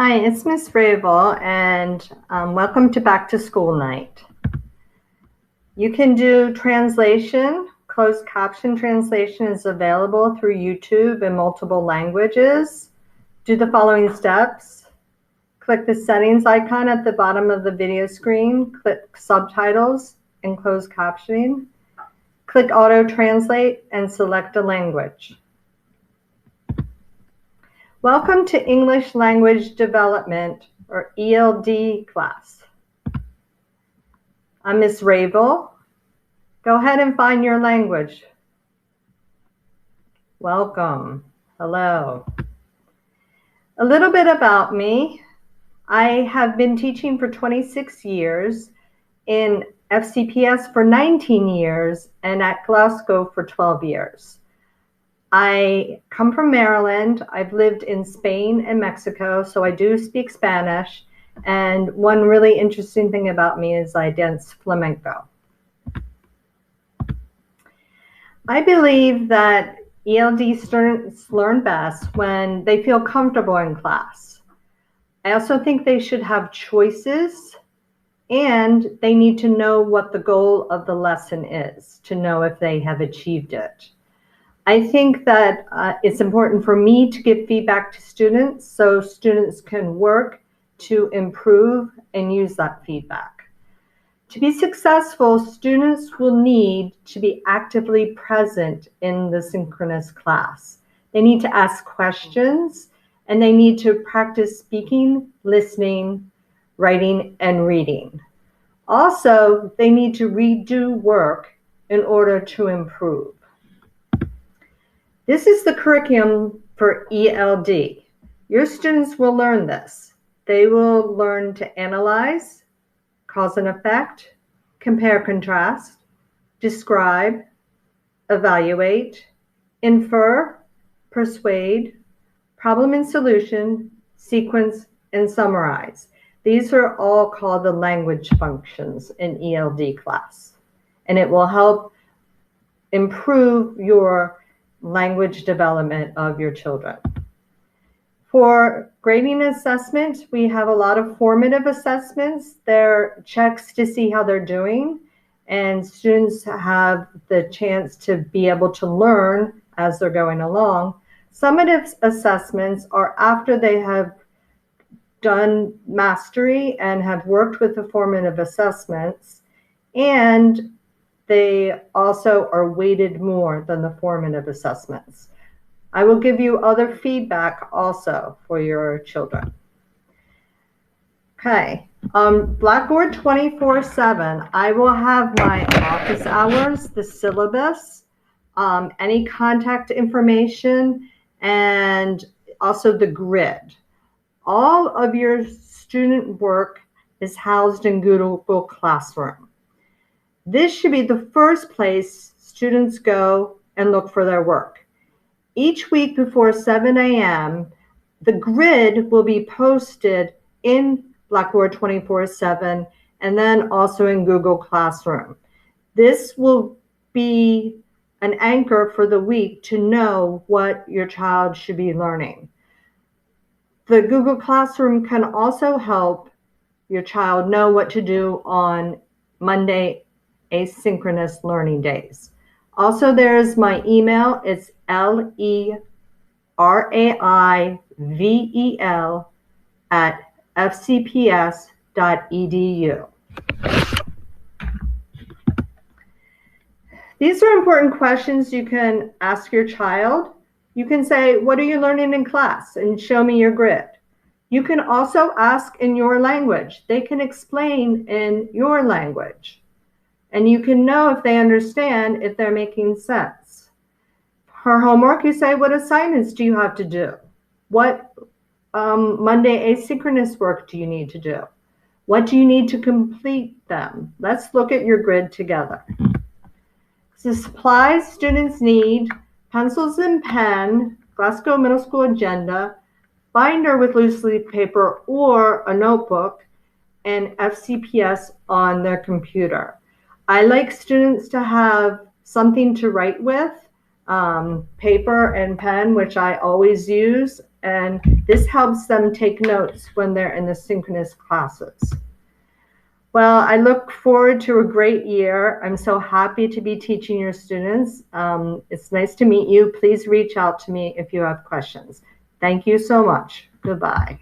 Hi, it's Miss Raivel, and welcome to Back to School Night. You can do translation. Closed caption translation is available through YouTube in multiple languages. Do the following steps. Click the settings icon at the bottom of the video screen. Click subtitles and closed captioning. Click auto translate and select a language. Welcome to English Language Development, or ELD class. I'm Miss Raivel. Go ahead and find your language. Welcome. Hello. A little bit about me. I have been teaching for 26 years, in FCPS for 19 years, and at Glasgow for 12 years. I come from Maryland. I've lived in Spain and Mexico, so I do speak Spanish. And one really interesting thing about me is I dance flamenco. I believe that ELD students learn best when they feel comfortable in class. I also think they should have choices, and they need to know what the goal of the lesson is to know if they have achieved it. I think that it's important for me to give feedback to students so students can work to improve and use that feedback. To be successful, students will need to be actively present in the synchronous class. They need to ask questions, and they need to practice speaking, listening, writing, and reading. Also, they need to redo work in order to improve. This is the curriculum for ELD. Your students will learn this. They will learn to analyze, cause and effect, compare, contrast, describe, evaluate, infer, persuade, problem and solution, sequence, and summarize. These are all called the language functions in ELD class, and it will help improve your language development of your children. For grading assessment, we have a lot of formative assessments. They're checks to see how they're doing, and students have the chance to be able to learn as they're going along. Summative assessments are after they have done mastery and have worked with the formative assessments, and they also are weighted more than the formative assessments. I will give you other feedback also for your children. Okay, Blackboard 24/7, I will have my office hours, the syllabus, any contact information, and also the grid. All of your student work is housed in Google Classroom. This should be the first place students go and look for their work. Each week before 7 a.m., the grid will be posted in Blackboard 24/7 and then also in Google Classroom. This will be an anchor for the week to know what your child should be learning. The Google Classroom can also help your child know what to do on Monday asynchronous learning days. Also, there's my email. It's leraivel@fcps.edu. These are important questions you can ask your child. You can say, what are you learning in class? And show me your grid. You can also ask in your language. They can explain in your language. And you can know if they understand, if they're making sense. For homework, you say, what assignments do you have to do? What Monday asynchronous work do you need to do? What do you need to complete them? Let's look at your grid together. So supplies students need: pencils and pen, Glasgow Middle School agenda, binder with loose leaf paper or a notebook, and FCPS on their computer. I like students to have something to write with. paper and pen, which I always use, and this helps them take notes when they're in the synchronous classes. Well, I look forward to a great year. I'm so happy to be teaching your students. It's nice to meet you. Please reach out to me if you have questions. Thank you so much. Goodbye.